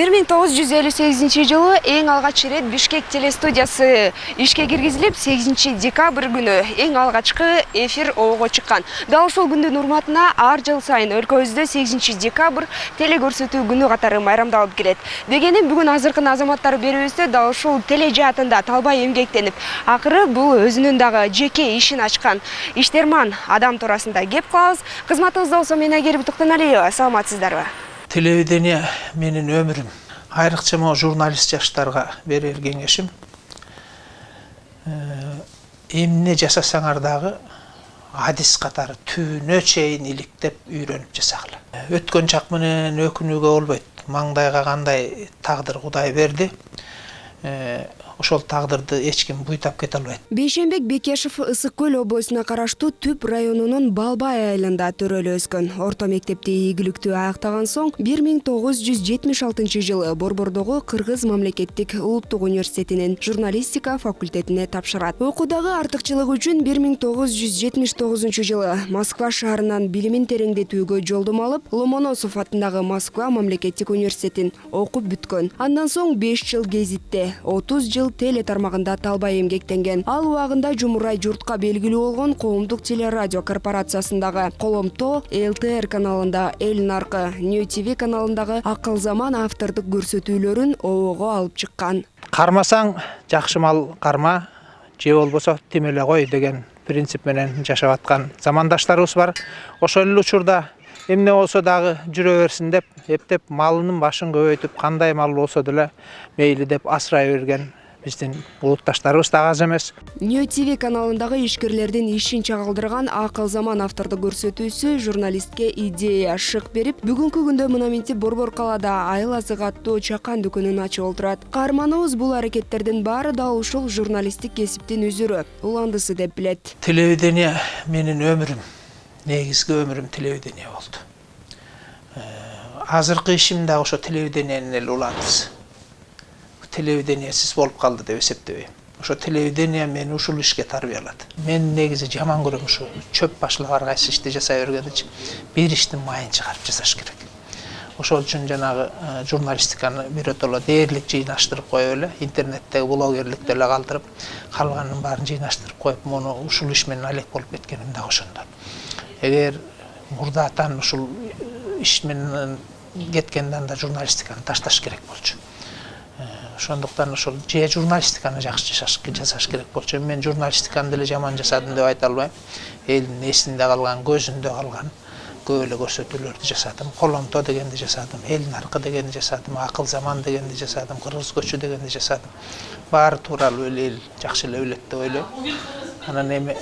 1958-жылы эң алгач ирет Бишкек телестудиясы ишке киргизилип, 8 декабрь күнү эң алгачкы эфир обого чыккан. Дал ошол күндүн урматына ар жыл сайын өлкөбүздө 8 декабрь телекөрсөтүү күнү катары майрамдалып келет. Дегенмен бүгүн азыркы азаматтар берүүбүздө дал ушул теле жаатында талбай эмгектенип, акыры бул өзүнүн дагы жеке ишин ачкан иштерман адам туурасында кеп кылабыз. Кызматыбызда болсо мен Айгерим Токтоналиева, саламатсыздарбы? Телевидение менин өмүрүм. Айрыкча журналист жаштарга берер кеңешим. Эмне жасасаңар дагы адис катары түбүнө чейин иликтеп үйрөнүп жасагыла. Өткөн чак менен өкүнүүгө болбойт. Маңдайга кандай тагдыр Кудай берди. Ошол тагдырды эч ким буйтап кете албайт. Бейшенбек Бекешев Ысык Көл облусуна караштуу Түп районунун Балбай айылында төрөлүп өскөн. Орто мектепти ийгиликтүү аяктаган соң 1976 жылы Борбордогу Кыргыз мамлекеттик улуттук университетинин журналистика факультетине тапшырат. Окуудагы артыкчылыгы үчүн 1979 жылы Москва шаарынан билимин тереңдетүүгө жолдомо алып, Ломоносов атындагы Москва мамлекеттик университетин окуп бүткөн. Андан соң 5 жыл гезитте, 30 жыл теле тармагында талбай эмгектенген. Ал убагында Жумурай журтка белгилүү болгон коомдук телерадио корпорациясындагы Коломто, ЛТР каналында Эл наркы, Нью ТВ каналындагы Акыл заман автордук көрсөтүүлөрүн обого алып чыккан. Кармасаң жакшы мал карма, же болбосо тимеле кой деген принцип менен жашап аткан замандаштарыбыз бар. Ошол эле учурда эмне болсо дагы жүрө берсин деп эптеп малынын башын көбөйтүп, кандай мал болсо деле мейли деп асырай берген биздин улутташтарыбыз да аз эмес. Нью ТВ каналындагы ишкерлердин ишин чагылдырган Акыл заман автордук көрсөтүүсү журналистке идея шык берип, бүгүнкү күндө мына минтип Борбор калаада айыл азык аттуу чакан дүкөнүн ачып олтурат. Каарманыбыз бул аракеттердин баары да ушул журналисттик кесиптин үзүрү, уландысы деп билет. Телевидение менин өмүрүм, негизги өмүрүм телевидение болду. Азыркы ишим да ошо телевидениенин эле уландысы. Телевидениесиз болуп калды деп эсептебейм. Ошо телевидение мени ушул ишке тарбиялады. Мен негизи жаман көрөм ушу чөп башлап ар кайсы ишти жасай бергеничи бир иштин майын чыгарып жасаш керек. Ошол үчүн жанагы журналистиканы биротоло дээрлик жыйнаштырып коюп эле, интернеттеги блогерликти эле калтырып, калганын баарын жыйнаштырып коюп, муну ушул иш менен алек болуп кеткеним да ошондон. Эгер мурдатан ушул иш менен кеткенде анда журналистиканы ташташ керек болчу. Ошондуктан ошол же журналистиканы жакшы жасаш керек болчу. Мен журналистиканы деле жаман жасадым деп айта албайм. Элдин эсинде калган, көзүндө калган көп эле көрсөтүүлөрдү жасадым. Коломто дегенди жасадым, Эл наркы дегенди жасадым, Акыл заман дегенди жасадым, Кыргыз көчү дегенди жасадым. Баары тууралуу эле эл жакшы эле билет деп ойлойм. Анан эми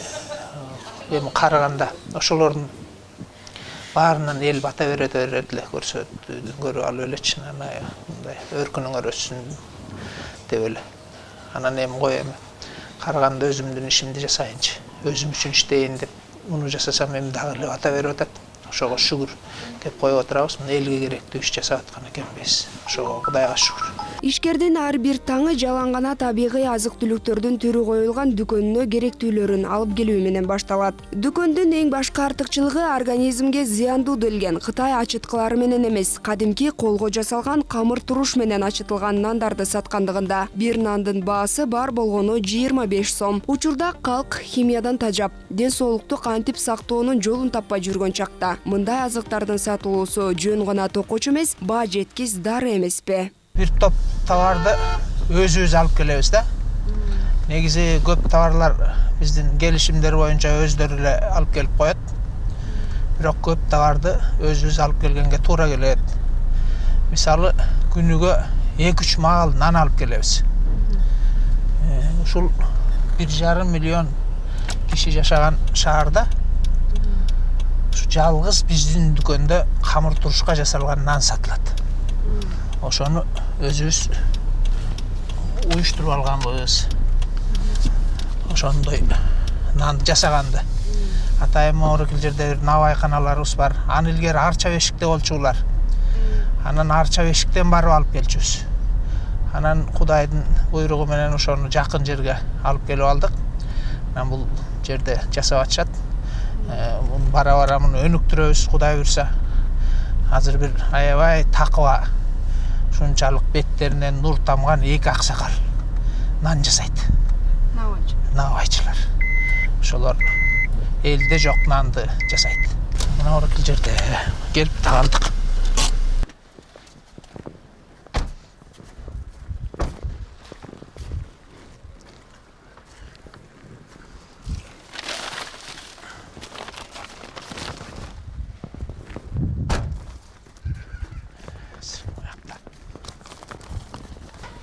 караганда ошолордун баарынан эл бата берет эле көрсөтүүдөн көрүп алып элечи, мындай өркүнүңөр өссүн деп эле. Анан эми коем. Караганда өзүмдүн ишимди жасайынчы, өзүм үчүн иштейин деп муну жасасам эми дагы эле бата берип атат. Ошого шүгүр деп коюп отурабыз. Мына элге керектүү иш жасап аткан экенбиз. Ошого Кудайга шүгүр. Ишкердин ар бир таңы жалаң гана табигый азык-түлүктөрдүн түрү коюлган дүкөнүнө керектүүлөрүн алып келүү менен башталат. Дүкөндүн эң башкы артыкчылыгы организмге зыяндуу делген Кытай ачыткылары менен эмес, кадимки колго жасалган камыр туруш менен ачытылган нандарды саткандыгында. Бир нандын баасы бар болгону 25 сом. Учурда калк химиядан тажап, ден соолукту кантип сактоонун жолун таппай жүргөн чакта мындай азыктардын сатылуусу жөн гана токочу эмес, баа жеткис дары эмеспи? Бир топ товарды өзүбүз алып келебиз да. Негизи көп товарлар биздин келишимдер боюнча өздөрү эле алып келип коет. Бирок көп товарды өзүбүз алып келгенге туура келет. Мисалы, күнүгө 2-3 маал нан алып келебиз. Ушул 1,5 миллион киши жашаган шаарда жалгыз биздин дүкөндө камыр турушка жасалган нан сатылат. Ошону өзүбүз уюштуруп алганбыз. Ошондой нанды жасаганды. Атайым орокил жерде навайканаларыбыз бар. Аны илгери Арча бешикте болчулар. Анан Арча бешиктен барып алып келчүбүз. Анан Кудайдын буйругу менен ошону жакын жерге алып келип алдык. Анан бул жерде жасап атышат. Бара-бара муну өнүктүрөбүз, Кудай буйруса. Азыр бир аябай такыба ушунчалык беттеринен нур тамган эки аксакал нан жасайт. Навайчылар. Ошолор элде жок нанды жасайт. Мына оркул жерде келип тагалдык.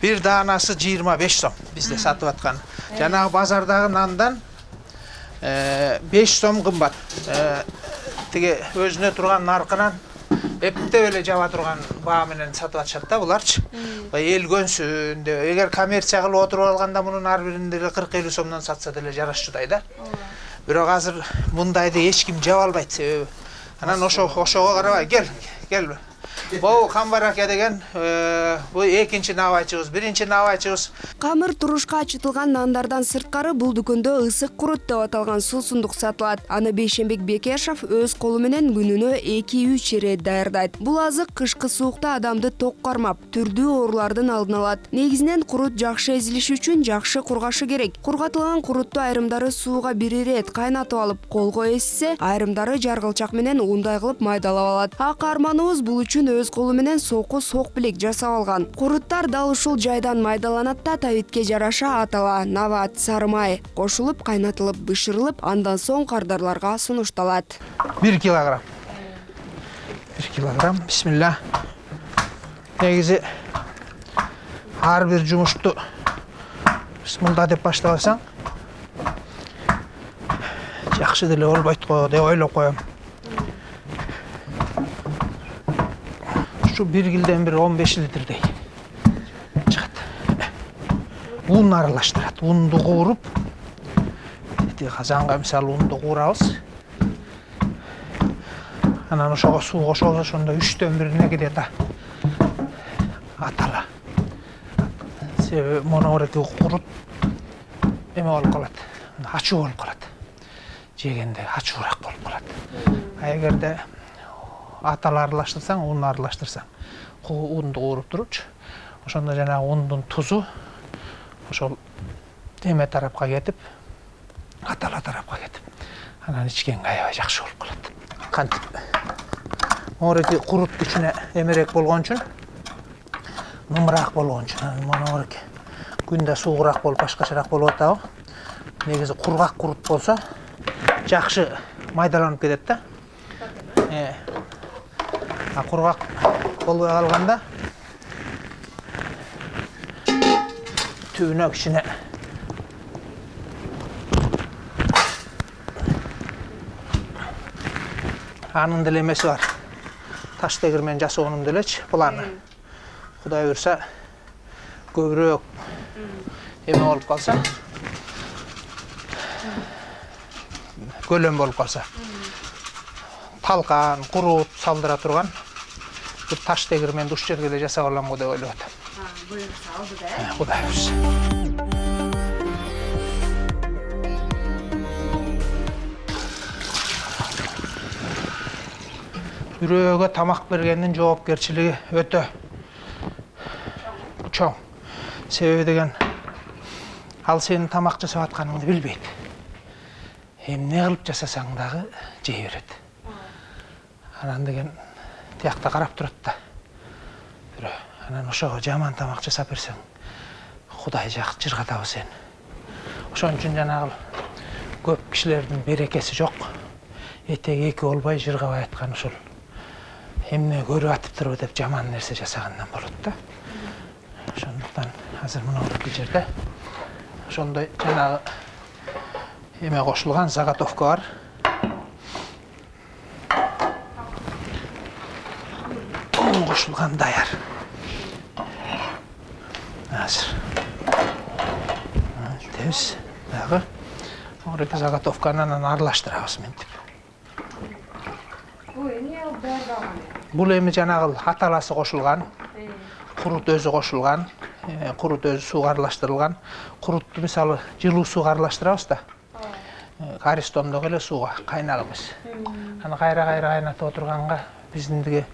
Bir danası 25 сом bizde satып аткан. Жанагы базардагы нандан 5 сом кымбат. Тиги өзүнө турган наркынан эптеп эле жаба турган баа менен сатып атышат да буларчы. Эл көнсүн деп. Эгер коммерция кылып отуруп алганда мунун ар биринде 40-50 сомдон сатса деле жарашчудай да. Бирок азыр мындайды эч ким жаба албайт себеби. Анан ошого карабай кел. Бу камбараке деген бу экинчи навайчыбыз, биринчи навайчыбыз. Камыр турушка ачытылган нандардан сырткары бул дүкөндө ысык курут деп аталган суусундук сатылат. Аны Бейшенбек Бекешев өз колу менен күнүнө 2-3 ирет даярдайт. Бул азык кышкы суукта адамды ток кармап, түрдүү оорулардын алдын алат. Негизинен курут жакшы эзилиш үчүн жакшы кургашы керек. Кургатылган курутту айрымдары сууга бир ирет кайнатып алып, колго эссе, айрымдары жаргылчак менен ундай кылып майдалап алат. Ак арманыбыз бул үчүн өз колу менен соку сок билек жасап алган. Куруттар дал ушул жайдан майдаланат да табитке жараша атала, нават, сары май кошулуп, кайнатылып, бышырылып, андан соң кардарларга сунушталат. 1 килограмм. 1 килограмм. Бисмилlah. Негизи ар бир жумушту бисмилlah деп баштабасаң жакшы деле болбойт го деп ойлоп коем. Şu bir gilden bir 15 litrдей çıkat. Un aralashtirat. Undu qo'rup, qazonga misal undu qo'ramiz. Ana o'shaga suv qo'shilsa, shunda 3dan 1 ketadi. Atala. Sebebi monoraki qurut nima bo'lib qoladi. Achuv bo'lib qoladi. Jeganda achuvroq bo'lib qoladi. Agarda atalı aralashtirsan, un aralashtirsan, undu qo'rib turuvchi. O'shanda jana undun tuzu o'shol deme tarafga ketib, atala tarafga ketib, anan ichganga aябай yaxshi bo'lib qoladi. Qantib. Moraki qurut ichine emerek bo'lgan uchun, numroq bo'lgan uchun, mana moraki kunda sovuqroq bo'lib, boshqacharoq bo'lib o'tadi. Negizi qurg'oq qurut bo'lsa, yaxshi maydalanib ketadi-da. Qurg'oq bo'lib qolganda tübüne içine anın dilemesi var. Taş tegirmen jası onun dileç. Bularını Xuday buyursa köprök eme olup kalsa kölem olup kalsa talkan, kurut saldıra turgan bir taş tegirmen duş jergede jasa bolam go dep oylop atam. Buyursa oldu da. Xuday buyursa. Üröge tamak bergendin жоопкерчилиги өтө чоң. Себеби деген ал сенин тамак жасап атканыңды билбейт. Эмне кылып жасасаң дагы жей берет. Анан деген тиякта карап турат да. Анан ошого жаман тамак жасап берсең, Кудай жыргатабы сени. Ошон үчүн жанагы көп кишилердин берекеси жок. Этеги эки болбой жыргабай аткан ушул. Эмне көрүп атыптырбы деп жаман нерсе жасагандан болот да. Ошондуктан азыр мына ушул жерде ошондой жанагы эме кошулган заготовка бар. Кошулган даяр. Азыр. Тез дагы орки заготовканы аралаштырабыз мынтип. Бул эми жанагы аталасы кошулган, курут өзү кошулган, курут өзү сууга аралаштырылган. Курутту мисалы жылуу сууга аралаштырабыз да. Каристондогу эле сууга кайнагыбыз. Аны кайра кайнатып отурганга биздин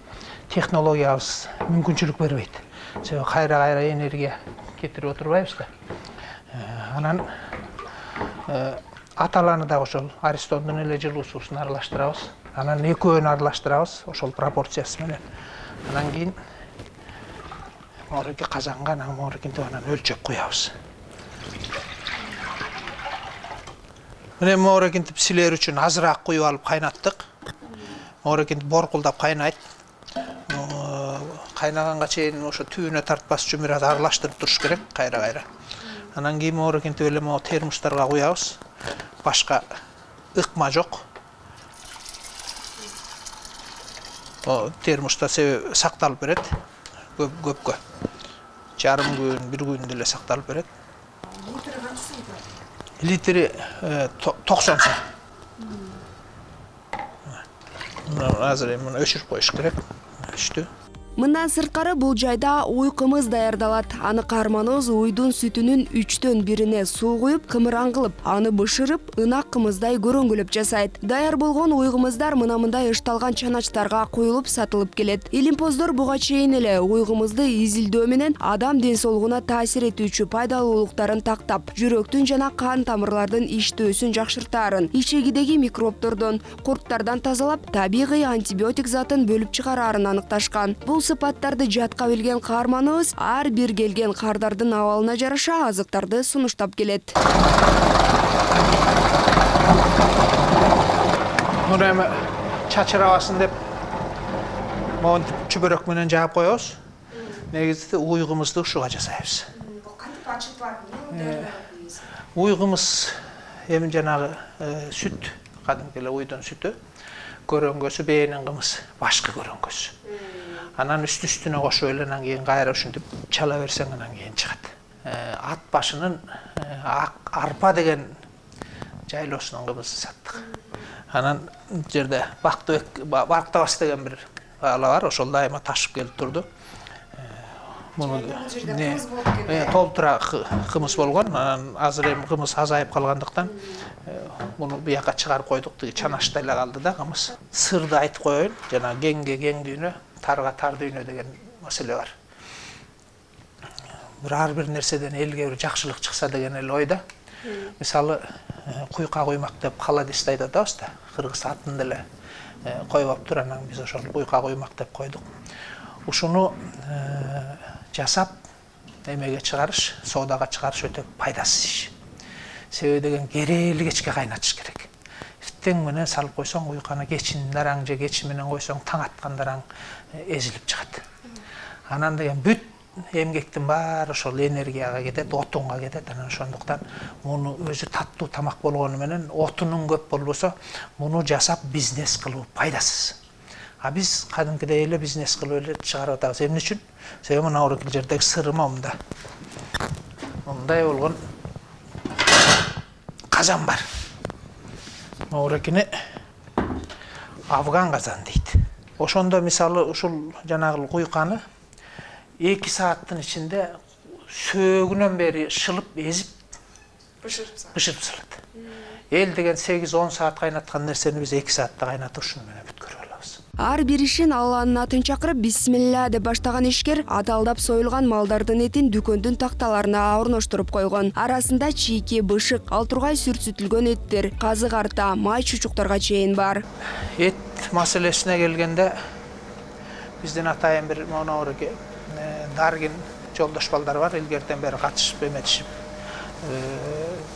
технологиябыз мүмкүнчүлүк бербейт. Себеби кайра энергия кетирип отурбайбыз да. Анан аталаны да ошол Аристондун эле жылуу суусуна аралаштырабыз. Анан экөөнү аралаштырабыз ошол пропорциясы менен. Анан кийин морики казанга, анан морикинтип анан өлчөп куябыз. Мына морикинтип силер үчүн азыраак куюп алып кайнаттык. Морикинтип боркулдап кайнайт. Кайнаганга чейин ошо түбүнө тартпас үчүн бир аз аралаштырып туруш керек кайра. Анан кийин морикинтип эле могу термустарга куябыз. Башка ыкма жок. Термуста сакталып берет. Көпкө. Жарым күн, бир күн деле сакталып берет. Литри 90 сом. Азыр эми өчүрүп коюш керек. Үчтү. Мындан сырткары бул жайда уй кымыз даярдалат. Аны каарманыбыз уйдун сүтүнүн 3/1 суу куюп, кымыран кылып, аны бышырып, ынак кымыздай көрөңгүлөп жасайт. Даяр болгон уй кымыздар мындай ышталган чаначтарга куюлуп сатылып келет. Илимпоздор буга чейин эле уй кымызды изилдөө менен адам ден соолугуна таасир этүүчү пайдалуулуктарын тактап, жүрөктүн жана кан тамырлардын иштөөсүн жакшыртаарын, ичегидеги микробтордон, курттардан тазалап, табигый антибиотик затын бөлүп чыгараарын аныкташкан. Бул сыпаттарды жатка билген каарманыбыз ар бир келген кардардын абалына жараша азыктарды сунуштап келет. Муну эми чачырабасын деп монтип чүбөрөк менен жаап коебуз. Негизинде уй кымызды ушуга жасайбыз. Кантип ачып Уй кымыз эми жанагы сүт, кадимки эле уйдун сүтү, көрөңгөсү бээнин кымыз, башкы көрөңгөсү. Анан үстүнө кошуп эле анан кийин кайра ушинтип чала берсең анан кийин чыгат. Ат башынын арпа деген жайлоосунун кымызын саттык. Анан жерде Бактыбас деген бир бала бар, ошол дайыма ташып келип турду. Муну толтура кымыз болгон. Анан азыр эми кымыз азайып калгандыктан муну бияка чыгарып койдук. Тиги чанашта эле калды да кымыз. Сырды айтып коеюн, жана кеңге кең дүйнө, тарга тар дүйнө деген маселе бар. Ар бир нерседен элге бир жакшылык чыкса деген эле ойда. Мисалы, куйка куймак деп халадисте айтып атабыз да. Кыргыз атын деле коюп аптыр, анан биз ошол куйка куймак деп койдук. Ушуну жасап эмеге чыгарыш, соодага чыгарыш өтө пайдасыз иш. Себеби деген керели кечке кайнатыш керек. Эртең менен салып койсоң, уйканы кечин дараң же кеч менен койсоң, таң аткандараң эзилип чыгат. Анан деген бүт эмгектин баары ошол энергияга кетет, отунга кетет. Анан ошондуктан муну өзү таттуу тамак болгону менен отунун көп болбосо, муну жасап бизнес кылуу пайдасыз. А биз кадимкидей эле бизнес кылып эле чыгарып атабыз. Эмне үчүн? Себеби мына оркил жердеги сырыма мында. Мындай болгон казан бар. Оркини Афган казан дейт. Ошондо мисалы ушул жанагы куйканы 2 сааттын ичинде сөөгүнөн бери шылып, эзип, бышырып салат. Эл деген 8-10 саат кайнаткан нерсени биз 2 саатта кайнатып ушуну менен бүткөрүп алабыз. Ар бир ишин Алланын атын чакырып, бисмилла деп баштаган ишкер аталдап союлган малдардын этин дүкөндүн такталарына орноштуруп койгон. Арасында чийки, бышык, ал тургай сүртүтүлгөн эттер, казык арта, май чучуктарга чейин бар. Эт маселесине келгенде биздин атайын бир монорги Даргин жолдош балдар бар, илгертен бери катышып эметишип,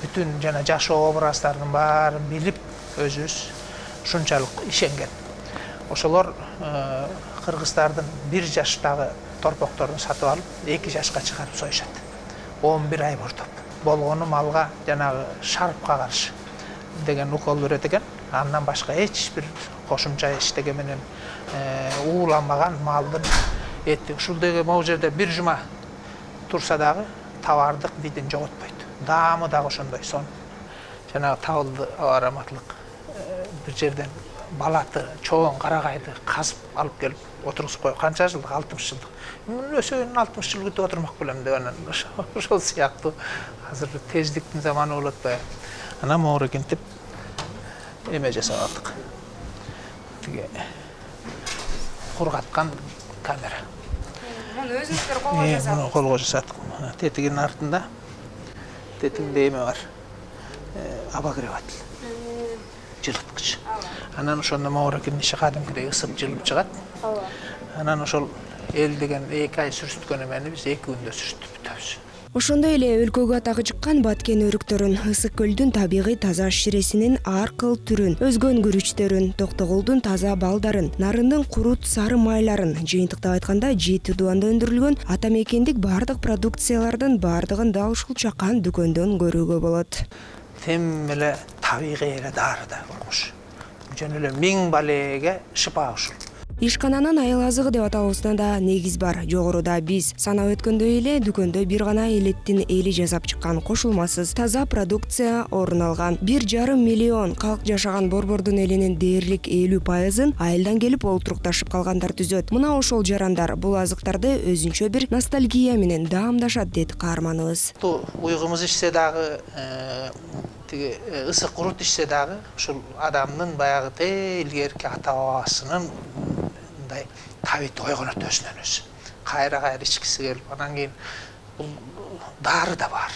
бүтүн жана жашоо образдарын баарын билип, өзүбүз ушунчалык ишенген. Ошолор кыргыздардын 1 жаштагы торпокторун сатып алып, 2 жашка чыгарып союшат. 11 ай бордоп. Болгону малга жанагы шарпка каршы деген укол берет экен. Андан башка эч бир кошумча эчтеге менен ууланбаган малдын эти. Ушул деген могу жерде 1 жума турса дагы товардык видин жоготпойт. Даамы дагы ошондой сон. Жанагы табылды ароматлык бир жерден балаты, чоң карагайды казып алып келип отургузуп коюп, канча жылдык, 60 жылдык. Өсөөнүн 60 жыл күтүп отурмак белем деп анан ошол сыяктуу азыр тездиктин заманы болот да. Анан моорекинтип эме жасап алдык. Тиги кургаткан камера. Муну өзүңүздөр колго Муну жасадыңыз. колго жасадык. Тетигинин артында тетигинде эме бар. Обогреватель. Жылыткыч. Анан ошондо мооракинин иши кадимкидей ысып жылып чыгат. Анан ошол эл деген 2 ай сүрүштүкөн эмени биз 2 күндө сүрүштүп бүтөбүз. Ошондой эле өлкөгө атагы чыккан Баткен өрүктөрүн, Ысык көлдүн табигый таза ширесинин ар кыл түрүн, өзгөн күрүчтөрүн, Токтогулдун таза балдарын, Нарындын курут сары майларын, жыйынтыктап айтканда 7 дубанда өндүрүлгөн ата мекендик бардык продукциялардын бардыгын дал ушул чакан дүкөндөн көрүүгө болот. Тем эле табигый эле дары да укмуш. Жөн эле 1000 балеге шыпа ушул. Ишкананын айыл азыгы деп аталуусуна да негиз бар. Жогоруда биз санап өткөндөй эле дүкөндө бир гана элеттин эли жасап чыккан кошулмасыз таза продукция орун алган. 1,5 миллион калк жашаган Борбордун элинин дээрлик 50%-ын айылдан келип олтурукташып калгандар түзөт. Мына ошол жарандар бул азыктарды өзүнчө бир ностальгия менен даамдашат дейт каарманыбыз. Уйгумуз ишсе дагы, тиги ысык курут ишсе дагы ушул адамдын баягы илгерки ата бабасынын мындай табити ойгонот өзүнөн өзү. Кайра ичкиси келип, анан кийин бул дары да бар.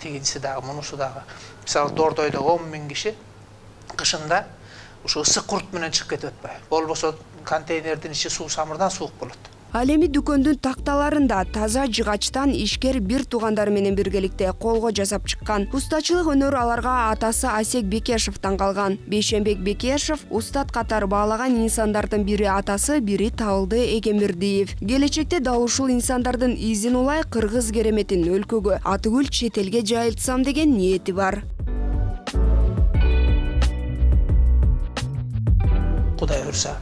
Тигинси дагы, мунусу дагы. Мисалы Дордойдо 10.000 киши кышында ушу ысык курут менен чыгып кетип атпайбы. Болбосо контейнердин ичи суу самырдан суук болот. Ал эми дүкөндүн такталарында таза жыгачтан ишкер бир туугандары менен биргеликте колго жасап чыккан. Устачылык өнөрү аларга атасы Асек Бекешевден калган. Бейшенбек Бекешев устат катары баалаган инсандардын бири атасы, бири Табылды Эгембердиев. Келечекте дал ушул инсандардын изин улай кыргыз кереметин өлкөгө, Атыгүл чет элге жайылтсам деген ниети бар. Кудай урса,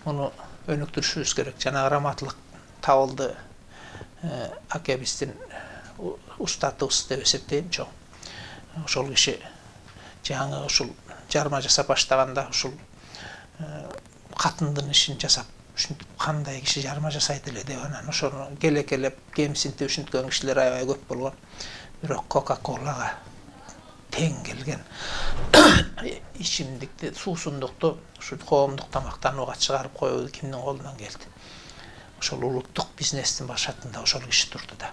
муну өнүктүрүшүбүз керек. Жана раматылык Табылды акебиздин устатыбыз деп эсептейм чоң. Ошол киши жаңы ушул жарма жасап баштаганда ушул катындын ишин жасап, ушинтип кандай киши жарма жасайт эле деп анан ошону келекелеп, кемсинтип ушинткөн кишилер аябай көп болгон. Бирок Кока-Колага тең келген ичимдикти, суусундукту ушу коомдук тамактанууга чыгарып коюу кимдин колунан келди? Ошол улуттук бизнестин башатында ошол киши турду да.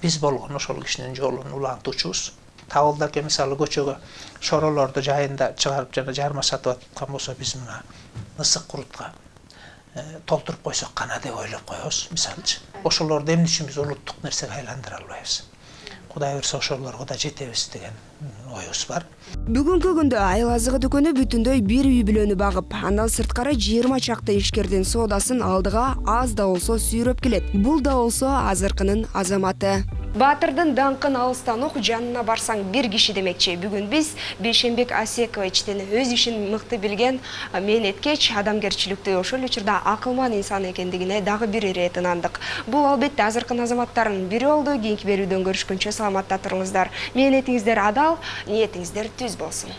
Биз болгон ошол кишинин жолун улантуучубуз. Табылды аке мисалы көчөгө шоролорду жайында чыгарып жана жарма сатып аткан болсо, биз мына ысык курутка толтуруп койсок кана деп ойлоп коебуз, мисалчы. Ошолорду эмне үчүн биз улуттук нерсеге айландыра албайбыз? Кудай урса ошолорго да жетебиз деген оюбуз бар. Бүгүнкү күндө айыл азыгы дүкөнү бүтүндөй бир үй бүлөнү багып, андан сырткары 20 чакты ишкердин соодасын алдыга аз да болсо сүйрөп келет. Бул да болсо азыркынын азаматы. Баатырдын даңкын алыстан ук жанына барсаң бир киши демекчи. Бүгүн биз Бейшенбек Асековичтин өз ишин мыкты билген, мээнеткеч, адамгерчиликтүү, ошол учурда акылман инсан экендигине дагы бир иретин андык. Бул албетте азыркын азаматтардын бири болду. Кийинки берүүдөн көрүшкөнчө саламатта туруңуздар. Мээнетиңиздер адал, ниетиңиздер түз болсун.